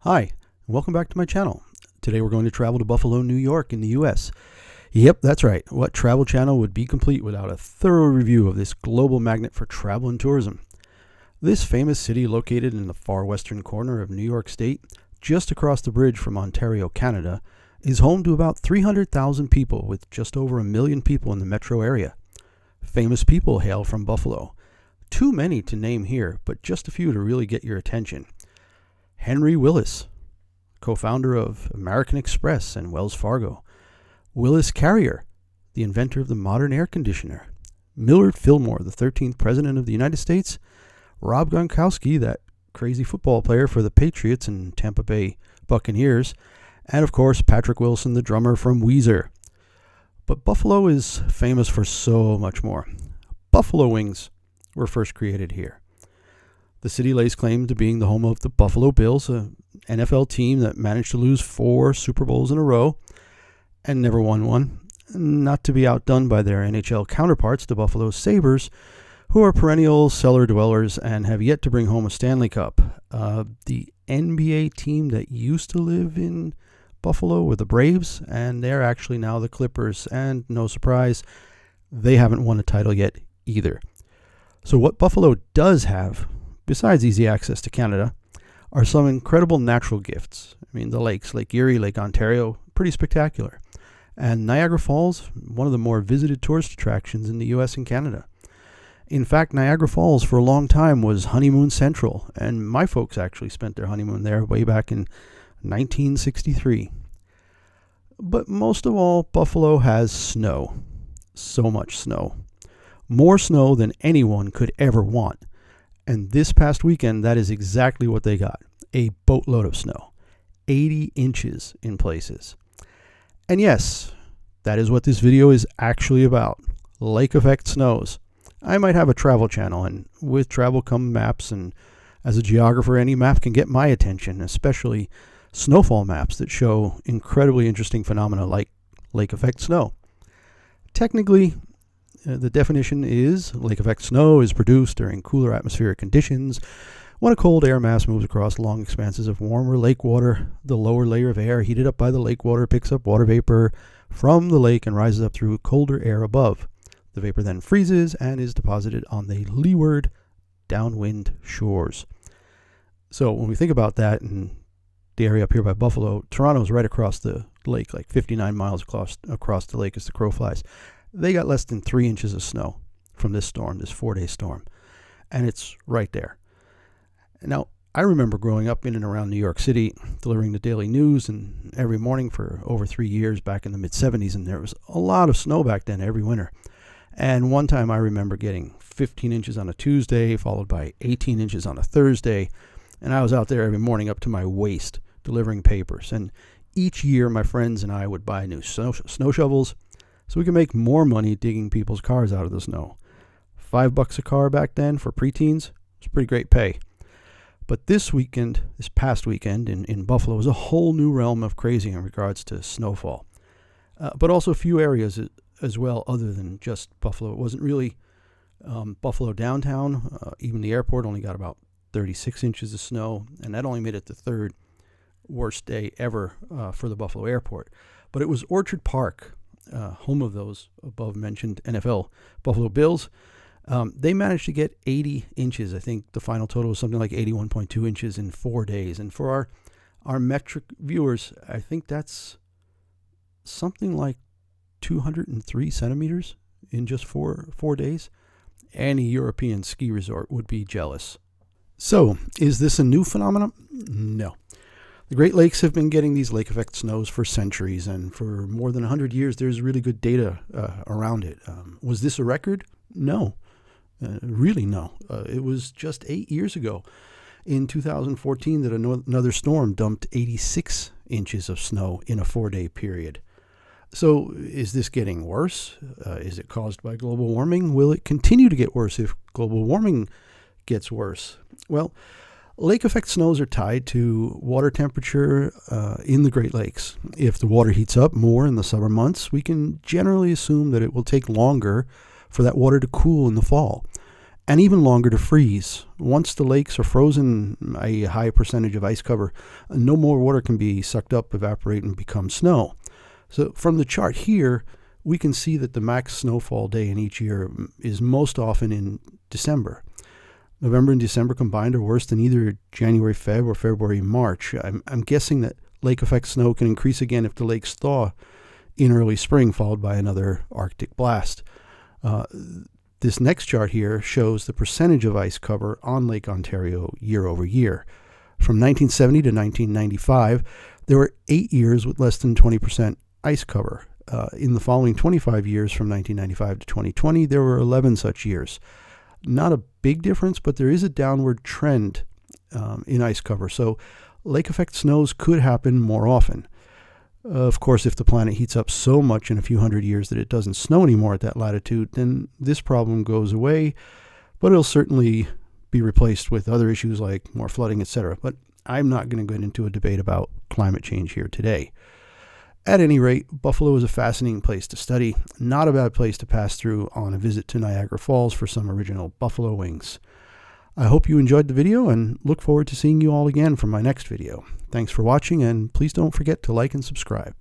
Hi, and welcome back to my channel. Today we're going to travel to Buffalo, New York in the US. Yep, that's right. What travel channel would be complete without a thorough review of this global magnet for travel and tourism? This famous city, located in the far western corner of New York State, just across the bridge from Ontario, Canada, is home to about 300,000 people, with just over 1 million people in the metro area. Famous people hail from Buffalo. Too many to name here, but just a few to really get your attention. Henry Willis, co-founder of American Express and Wells Fargo. Willis Carrier, the inventor of the modern air conditioner. Millard Fillmore, the 13th President of the United States. Rob Gronkowski, that crazy football player for the Patriots and Tampa Bay Buccaneers. And of course, Patrick Wilson, the drummer from Weezer. But Buffalo is famous for so much more. Buffalo wings were first created here. The city lays claim to being the home of the Buffalo Bills, an NFL team that managed to lose 4 Super Bowls in a row and never won one, not to be outdone by their NHL counterparts, the Buffalo Sabres, who are perennial cellar dwellers and have yet to bring home a Stanley Cup. The NBA team that used to live in Buffalo were the Braves, and they're actually now the Clippers, and no surprise, they haven't won a title yet either. So what Buffalo does have, besides easy access to Canada, are some incredible natural gifts. I mean, the lakes, Lake Erie, Lake Ontario, pretty spectacular. And Niagara Falls, one of the more visited tourist attractions in the US and Canada. In fact, Niagara Falls for a long time was honeymoon central, and my folks actually spent their honeymoon there way back in 1963. But most of all, Buffalo has snow. So much snow. More snow than anyone could ever want. And this past weekend, that is exactly what they got. A boatload of snow. 80 inches in places. And yes, that is what this video is actually about. Lake effect snows. I might have a travel channel, and with travel come maps, and as a geographer, any map can get my attention, especially snowfall maps that show incredibly interesting phenomena like lake effect snow. Technically, the definition is lake effect snow is produced during cooler atmospheric conditions when a cold air mass moves across long expanses of warmer lake water. The lower layer of air heated up by the lake water picks up water vapor from the lake and rises up through colder air above. The vapor then freezes and is deposited on the leeward downwind shores. So when we think about that, and the area up here by Buffalo, Toronto's right across the lake, like 59 miles across the lake as the crow flies. They got less than 3 inches of snow from this storm, this 4-day storm. And it's right there. Now, I remember growing up in and around New York City, delivering the daily news and every morning for over 3 years back in the mid-'70s, and there was a lot of snow back then every winter. And one time I remember getting 15 inches on a Tuesday, followed by 18 inches on a Thursday, and I was out there every morning up to my waist delivering papers. And each year my friends and I would buy new snow shovels, so we can make more money digging people's cars out of the snow. $5 a car back then for preteens was pretty great pay. But this past weekend in Buffalo was a whole new realm of crazy in regards to snowfall. But also a few areas as well other than just Buffalo. It wasn't really Buffalo downtown. Even the airport only got about 36 inches of snow, and that only made it the third worst day ever for the Buffalo airport. But it was Orchard Park, home of those above-mentioned NFL Buffalo Bills. They managed to get 80 inches. I think the final total was something like 81.2 inches in 4 days. And for our metric viewers, I think that's something like 203 centimeters in just four days. Any European ski resort would be jealous. So, is this a new phenomenon? No. The Great Lakes have been getting these lake effect snows for centuries, and for more than 100 years, there's really good data around it. Was this a record? No. Really, no. It was just 8 years ago, in 2014, that another storm dumped 86 inches of snow in a 4-day period. So is this getting worse? Is it caused by global warming? Will it continue to get worse if global warming gets worse? Well, lake effect snows are tied to water temperature in the Great Lakes. If the water heats up more in the summer months, we can generally assume that it will take longer for that water to cool in the fall. and even longer to freeze. Once the lakes are frozen, a high percentage of ice cover, no more water can be sucked up, evaporate, and become snow. So from the chart here, we can see that the max snowfall day in each year is most often in December. November and December combined are worse than either January, Feb, or February, March. I'm guessing that lake effect snow can increase again if the lakes thaw in early spring, followed by another Arctic blast. This next chart here shows the percentage of ice cover on Lake Ontario year over year. From 1970 to 1995, there were 8 years with less than 20% ice cover. In the following 25 years, from 1995 to 2020, there were 11 such years. Not a big difference, but there is a downward trend in ice cover, so lake effect snows could happen more often. Of course, if the planet heats up so much in a few hundred years that it doesn't snow anymore at that latitude, then this problem goes away, but it'll certainly be replaced with other issues like more flooding, etc. But I'm not going to get into a debate about climate change here today. At any rate, Buffalo is a fascinating place to study, not a bad place to pass through on a visit to Niagara Falls for some original buffalo wings. I hope you enjoyed the video and look forward to seeing you all again for my next video. Thanks for watching, and please don't forget to like and subscribe.